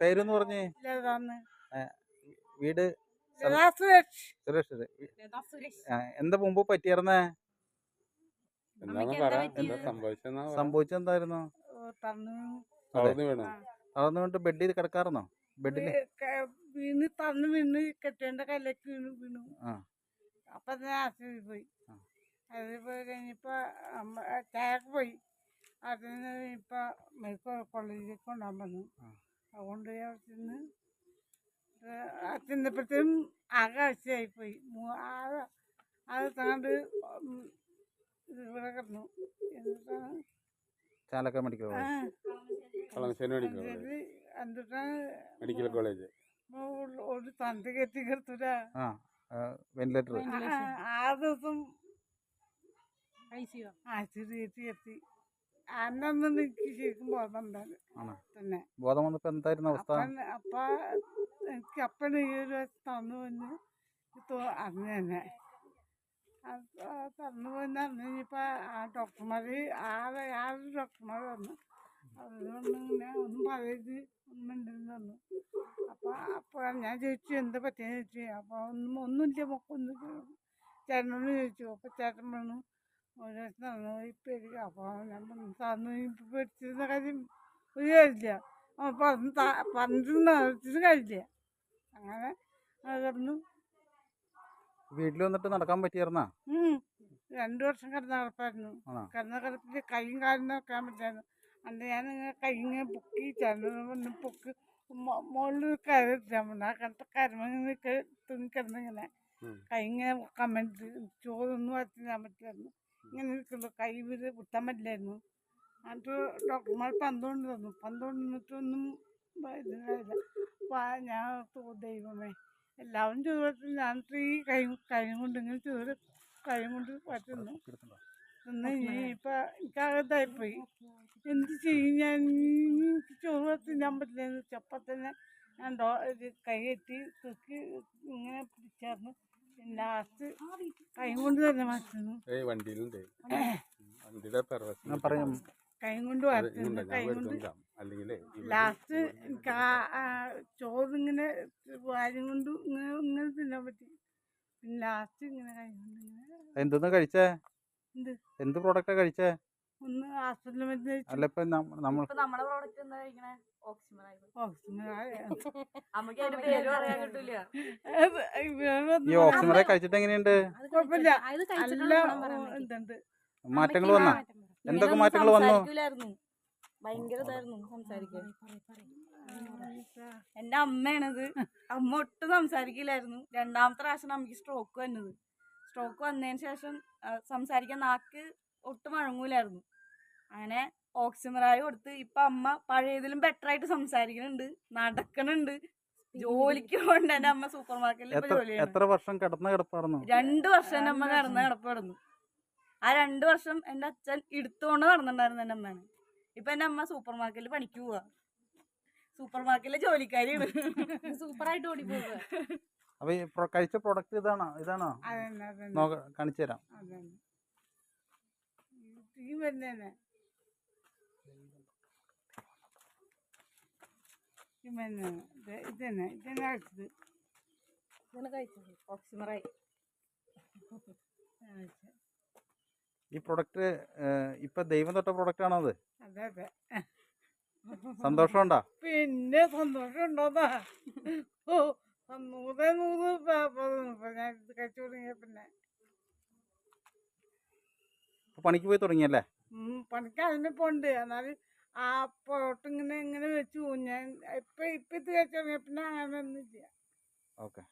പേരെന്ന് പറഞ്ഞേ വീട് സുരേഷ്. എന്താ മുമ്പ് പറ്റിയായിരുന്നേ? സംഭവിച്ചെന്തായിരുന്നു? തളർന്നു വീണിട്ട് ബെഡിൽ കിടക്കാറുന്നോ? ബെഡില് വീണ് തന്നു വീണ് കെട്ടേണ്ട കല്ലേക്ക് വീണു. അപ്പൊ ആശുപത്രി പോയി. അത് പോയി കഴിഞ്ഞപ്പോ ചായക്ക് പോയി. അതിന് ഇപ്പൊ മെഡിക്കൽ കോളേജിലേക്ക് കൊണ്ടുപോകാൻ പറഞ്ഞു. അതുകൊണ്ട് ചെന്നപ്പോഴത്തേക്കും ആകെ ആഴ്ചയായി പോയി. അത് തങ്ങാണ്ട് ഇവിടെ കിടന്നു. ചാലക്ക മെഡിക്കൽ കോളേജ് ഒരു തന്തി കെട്ടി കിടത്തൂല. വെന്റിലേറ്റർ 6 ദിവസം ആശുപത്രി എത്തി. അന്നൊന്നും എനിക്ക് ശരിക്കും ബോധം തന്നെ. ബോധം വന്നപ്പോ എന്തായിരുന്നു അവസ്ഥ? അപ്പൊ എനിക്ക് അപ്പഴ് ഈ ഒരു തന്നു വന്ന് അന്ന് തന്നെ തന്നു വന്ന് അന്ന് കഴിഞ്ഞപ്പോ ആ ഡോക്ടർമാര് ആറ് ഡോക്ടർമാർ വന്നു. അതുകൊണ്ട് ഇങ്ങനെ ഒന്നും പറയത് ഒന്നും ഉണ്ടെന്ന് തന്നു. അപ്പൊ ഞാൻ ചോദിച്ചു എന്താ പറ്റിയെന്ന് ചോദിച്ചു. അപ്പൊ ഒന്നുമില്ല മൊക്കൊന്നും ചേട്ടനോട് ചോദിച്ചു. അപ്പൊ ചേട്ടൻ പറഞ്ഞു ഒരു ദിവസം തന്നു ഇപ്പൊ അപ്പൊ ഞാൻ തന്നു ഇപ്പൊ പേടിച്ചിരുന്ന കാര്യം ഒരു കാര്യമില്ല. പറഞ്ഞിട്ട് കാര്യമില്ല. അങ്ങനെ കിടന്നു. വീട്ടിൽ വന്നിട്ട് നടക്കാൻ പറ്റിയായിരുന്നാ? 2 വർഷം കിടന്ന കിടപ്പായിരുന്നു. കിടന്ന കിടപ്പില് കൈയും കാലും നോക്കാൻ പറ്റായിരുന്നു. അന്ന് ഞാൻ കൈ ഇങ്ങനെ പൊക്കി ചേർന്ന് പൊക്ക് മുകളിൽ കയറിട്ടാൻ പറഞ്ഞു. ആ കണ്ട കരമങ്ങനെ തുണിക്കിടന്നിങ്ങനെ കൈ ഇങ്ങനെ പൊക്കാൻ വേണ്ടിട്ട് ചോറൊന്നും വരച്ചാൻ പറ്റില്ലായിരുന്നു. ഇങ്ങനെ നിൽക്കുള്ളൂ. കൈ കുത്താൻ പറ്റില്ലായിരുന്നു. എന്നിട്ട് ഡോക്ടർമാർ പന്തുകൊണ്ട് തന്നു. പന്തുകൊണ്ട് നിന്നിട്ടൊന്നും ഇതിനായില്ല. ഞാൻ ദൈവമേ എല്ലാവരും ചോദിച്ചു. ഞാൻ ഈ കൈ കൊണ്ട് ഇങ്ങനെ ചോറ് കൈ കൊണ്ട് പറ്റുന്നു. ഇന്ന് ഇപ്പൊ എനിക്കകത്തായിപ്പോയി. എന്ത് ചെയ്യും ഞാൻ? എനിക്ക് ചോറ് തിന്നാൻ പറ്റില്ലെന്ന് വെച്ചപ്പോൾ തന്നെ ഞാൻ കൈ കെട്ടി തൂക്കി ഇങ്ങനെ പിടിച്ചായിരുന്നു. ലാസ്റ്റ് കൈ കൊണ്ട് തന്നെ മാറ്റുന്നു. കൈ കൊണ്ട് മാറ്റുന്നു. കൈ കൊണ്ട് ലാസ്റ്റ് എനിക്ക് ചോറിങ്ങനെ വാരി കൊണ്ട് ഇങ്ങനെ തിന്നാൻ പറ്റി. പിന്നെ ലാസ്റ്റ് ഇങ്ങനെ കൈ കൊണ്ട് എന്തൊന്നും കഴിച്ചേ? എന്ത് പ്രോഡക്റ്റാ കഴിച്ചേ? ഒന്ന് ഹോസ്പിറ്റലിൽ മരുന്ന് കഴിച്ചു. അല്ല ഇപ്പൊ നമ്മുടെ പ്രോഡക്റ്റ് എന്താ കഴിക്കണേ? ഈ ഓക്സിമറ കഴിച്ചിട്ട് എങ്ങനെയുണ്ട്? കുഴപ്പമില്ല. എന്തുണ്ട് മാറ്റങ്ങൾ വന്നോ? എന്തൊക്കെ മാറ്റങ്ങൾ വന്നു? ഭയങ്കര ഇതായിരുന്നു സംസാരിക്കാൻ. എന്റെ അമ്മയാണത്. അമ്മ ഒട്ടും സംസാരിക്കില്ലായിരുന്നു. 2ാമത്തെ പ്രാവശ്യം അമ്മയ്ക്ക് സ്ട്രോക്ക് വന്നത്. സ്ട്രോക്ക് വന്നതിന് ശേഷം സംസാരിക്കാൻ നാക്ക് ഒട്ടും വഴങ്ങൂലായിരുന്നു. അങ്ങനെ ഓക്സിമറായി കൊടുത്ത് ഇപ്പൊ അമ്മ പഴയതിലും ബെറ്റർ ആയിട്ട് സംസാരിക്കുന്നുണ്ട്, നടക്കണുണ്ട്, ജോലിക്ക് പോകണ്ട. എന്റെ അമ്മ സൂപ്പർ മാർക്കറ്റിൽ ഇപ്പൊ ജോലിയാണ്. എത്ര വർഷം കിടന്ന കിടപ്പായിരുന്നു? 2 വർഷം എന്റെ അമ്മ കിടന്ന കിടപ്പായിരുന്നു. ആ 2 വർഷം എന്റെ അച്ഛൻ ഇടുത്തോണ്ട് നടന്നിട്ടുണ്ടായിരുന്നു എന്റെ അമ്മയാണ്. ഇപ്പൊ എന്റെ അമ്മ സൂപ്പർ മാർക്കറ്റിൽ പണിക്ക് പോവാ. സൂപ്പർ മാർക്കറ്റിലെ ജോലിക്കാരിയാണ്. സൂപ്പറായിട്ട് ഓടി പോവുക. അപ്പൊ ഈ കഴിച്ച പ്രൊഡക്റ്റ് ഇതാണോ? കാണിച്ചു തരാം. ഈ പ്രൊഡക്റ്റ് ഇപ്പൊ ദൈവം തൊട്ട പ്രൊഡക്റ്റ് ആണോ അത്? അതെ. സന്തോഷമുണ്ടോ? പിന്നെ സന്തോഷം ഉണ്ടോന്നാ? 100 ഞാൻ കഴിച്ചു തുടങ്ങിയ പിന്നെ പണിക്ക് പോയി തുടങ്ങിയല്ലേ? പണിക്ക് അതിനെ പോണ്ട്. എന്നാലും ആ പൊറോട്ട് ഇങ്ങനെ വെച്ചു. ഞാൻ ഇപ്പൊ ഇത് കഴിച്ചു തുടങ്ങിയ പിന്നെ അങ്ങനെ ഒന്നും ചെയ്യാം. ഓക്കെ.